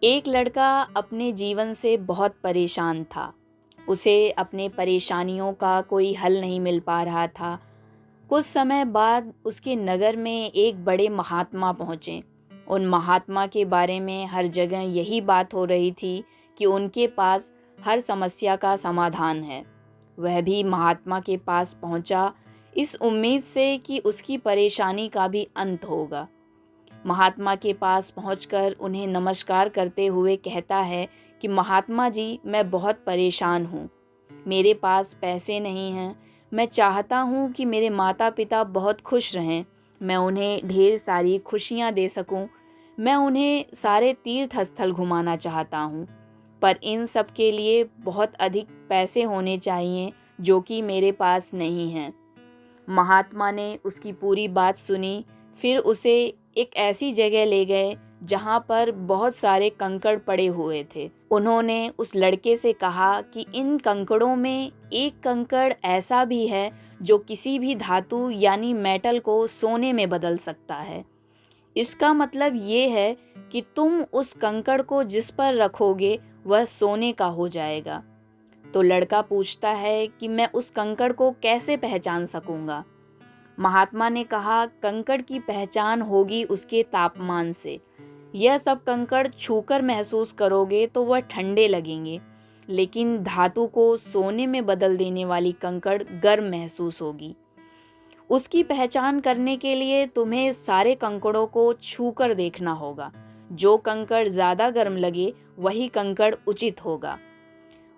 एक लड़का अपने जीवन से बहुत परेशान था। उसे अपने परेशानियों का कोई हल नहीं मिल पा रहा था। कुछ समय बाद उसके नगर में एक बड़े महात्मा पहुँचे। उन महात्मा के बारे में हर जगह यही बात हो रही थी कि उनके पास हर समस्या का समाधान है। वह भी महात्मा के पास पहुँचा, इस उम्मीद से कि उसकी परेशानी का भी अंत होगा। महात्मा के पास पहुंचकर उन्हें नमस्कार करते हुए कहता है कि महात्मा जी, मैं बहुत परेशान हूँ। मेरे पास पैसे नहीं हैं। मैं चाहता हूँ कि मेरे माता पिता बहुत खुश रहें। मैं उन्हें ढेर सारी खुशियाँ दे सकूँ। मैं उन्हें सारे तीर्थ स्थल घुमाना चाहता हूँ, पर इन सब के लिए बहुत अधिक पैसे होने चाहिए, जो कि मेरे पास नहीं हैं। महात्मा ने उसकी पूरी बात सुनी। फिर उसे एक ऐसी जगह ले गए जहाँ पर बहुत सारे कंकड़ पड़े हुए थे। उन्होंने उस लड़के से कहा कि इन कंकड़ों में एक कंकड़ ऐसा भी है जो किसी भी धातु यानी मेटल को सोने में बदल सकता है। इसका मतलब ये है कि तुम उस कंकड़ को जिस पर रखोगे वह सोने का हो जाएगा। तो लड़का पूछता है कि मैं उस कंकड़ को कैसे पहचान सकूंगा। महात्मा ने कहा, कंकड़ की पहचान होगी उसके तापमान से। यह सब कंकड़ छूकर महसूस करोगे तो वह ठंडे लगेंगे, लेकिन धातु को सोने में बदल देने वाली कंकड़ गर्म महसूस होगी। उसकी पहचान करने के लिए तुम्हें सारे कंकड़ों को छूकर देखना होगा। जो कंकड़ ज़्यादा गर्म लगे वही कंकड़ उचित होगा।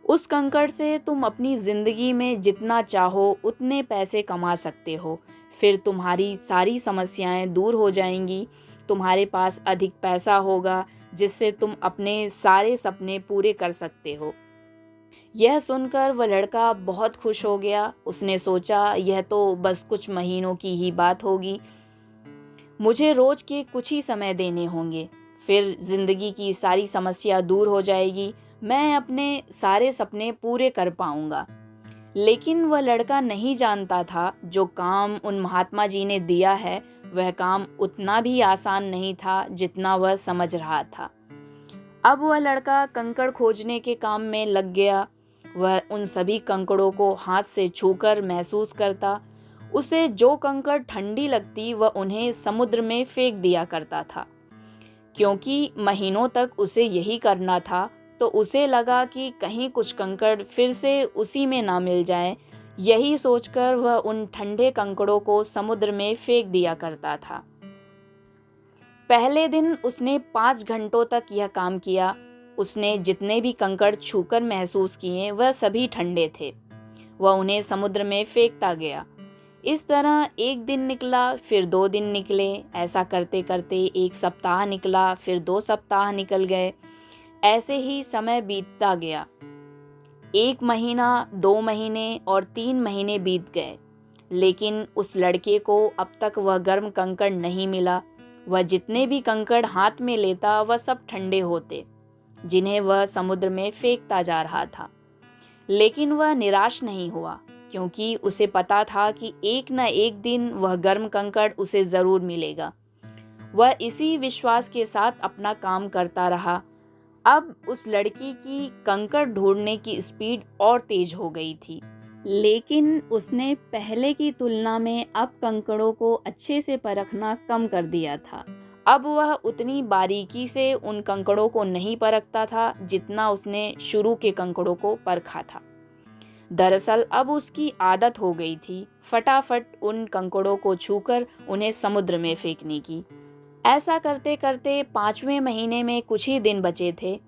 उस कंकड़ से तुम अपनी ज़िंदगी में जितना चाहो उतने पैसे कमा सकते हो। फिर तुम्हारी सारी समस्याएं दूर हो जाएंगी। तुम्हारे पास अधिक पैसा होगा जिससे तुम अपने सारे सपने पूरे कर सकते हो। यह सुनकर वह लड़का बहुत खुश हो गया। उसने सोचा, यह तो बस कुछ महीनों की ही बात होगी। मुझे रोज के कुछ ही समय देने होंगे, फिर जिंदगी की सारी समस्या दूर हो जाएगी। मैं अपने सारे सपने पूरे कर पाऊंगा। लेकिन वह लड़का नहीं जानता था जो काम उन महात्मा जी ने दिया है वह काम उतना भी आसान नहीं था जितना वह समझ रहा था। अब वह लड़का कंकड़ खोजने के काम में लग गया। वह उन सभी कंकड़ों को हाथ से छूकर महसूस करता। उसे जो कंकड़ ठंडी लगती वह उन्हें समुद्र में फेंक दिया करता था। क्योंकि महीनों तक उसे यही करना था, तो उसे लगा कि कहीं कुछ कंकड़ फिर से उसी में ना मिल जाए। यही सोचकर वह उन ठंडे कंकड़ों को समुद्र में फेंक दिया करता था। पहले दिन उसने 5 घंटों तक यह काम किया। उसने जितने भी कंकड़ छूकर महसूस किए वह सभी ठंडे थे। वह उन्हें समुद्र में फेंकता गया। इस तरह एक दिन निकला, फिर 2 दिन निकले। ऐसा करते करते 1 सप्ताह निकला, फिर 2 सप्ताह निकल गए। ऐसे ही समय बीतता गया। 1 महीना, 2 महीने और 3 महीने बीत गए, लेकिन उस लड़के को अब तक वह गर्म कंकड़ नहीं मिला। वह जितने भी कंकड़ हाथ में लेता वह सब ठंडे होते, जिन्हें वह समुद्र में फेंकता जा रहा था। लेकिन वह निराश नहीं हुआ, क्योंकि उसे पता था कि एक न एक दिन वह गर्म कंकड़ उसे जरूर मिलेगा। वह इसी विश्वास के साथ अपना काम करता रहा। अब उस लड़की की कंकड़ ढूंढने की स्पीड और तेज हो गई थी, लेकिन उसने पहले की तुलना में अब कंकड़ों को अच्छे से परखना कम कर दिया था। अब वह उतनी बारीकी से उन कंकड़ों को नहीं परखता था जितना उसने शुरू के कंकड़ों को परखा था। दरअसल अब उसकी आदत हो गई थी फटाफट उन कंकड़ों को छूकर उन्हें समुद्र में फेंकने की। ऐसा करते करते 5वें महीने में कुछ ही दिन बचे थे।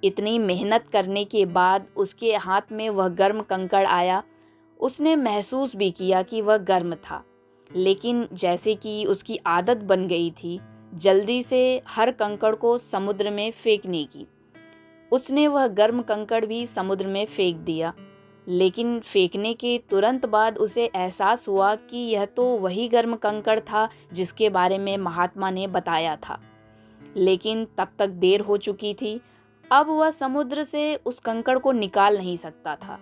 इतनी मेहनत करने के बाद उसके हाथ में वह गर्म कंकड़ आया। उसने महसूस भी किया कि वह गर्म था, लेकिन जैसे कि उसकी आदत बन गई थी जल्दी से हर कंकड़ को समुद्र में फेंकने की, उसने वह गर्म कंकड़ भी समुद्र में फेंक दिया। लेकिन फेंकने के तुरंत बाद उसे एहसास हुआ कि यह तो वही गर्म कंकड़ था जिसके बारे में महात्मा ने बताया था। लेकिन तब तक देर हो चुकी थी। अब वह समुद्र से उस कंकड़ को निकाल नहीं सकता था।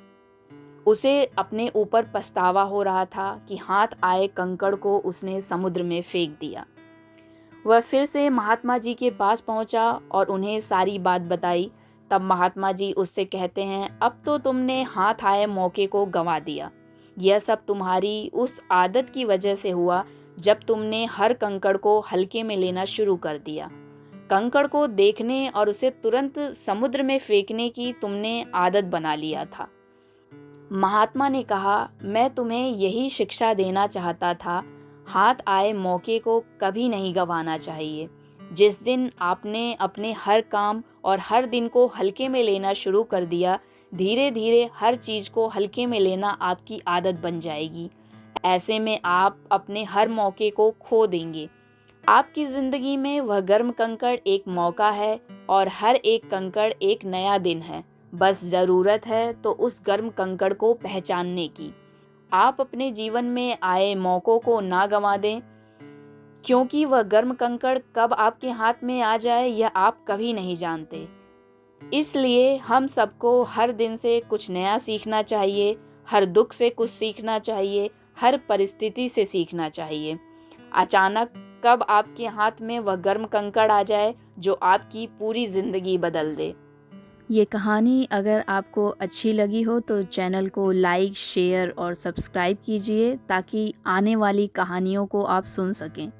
उसे अपने ऊपर पछतावा हो रहा था कि हाथ आए कंकड़ को उसने समुद्र में फेंक दिया। वह फिर से महात्मा जी के पास पहुंचा और उन्हें सारी बात बताई। तब महात्मा जी उससे कहते हैं, अब तो तुमने हाथ आए मौके को गंवा दिया। यह सब तुम्हारी उस आदत की वजह से हुआ जब तुमने हर कंकड़ को हल्के में लेना शुरू कर दिया। कंकड़ को देखने और उसे तुरंत समुद्र में फेंकने की तुमने आदत बना लिया था। महात्मा ने कहा, मैं तुम्हें यही शिक्षा देना चाहता था। हाथ आए मौके को कभी नहीं गंवाना चाहिए। जिस दिन आपने अपने हर काम और हर दिन को हल्के में लेना शुरू कर दिया, धीरे धीरे हर चीज़ को हल्के में लेना आपकी आदत बन जाएगी। ऐसे में आप अपने हर मौके को खो देंगे। आपकी ज़िंदगी में वह गर्म कंकड़ एक मौका है और हर एक कंकड़ एक नया दिन है। बस ज़रूरत है तो उस गर्म कंकड़ को पहचानने की। आप अपने जीवन में आए मौक़ों को ना गंवा दें, क्योंकि वह गर्म कंकड़ कब आपके हाथ में आ जाए यह आप कभी नहीं जानते। इसलिए हम सबको हर दिन से कुछ नया सीखना चाहिए, हर दुख से कुछ सीखना चाहिए, हर परिस्थिति से सीखना चाहिए। अचानक कब आपके हाथ में वह गर्म कंकड़ आ जाए जो आपकी पूरी ज़िंदगी बदल दे। ये कहानी अगर आपको अच्छी लगी हो तो चैनल को लाइक, शेयर और सब्सक्राइब कीजिए ताकि आने वाली कहानियों को आप सुन सकें।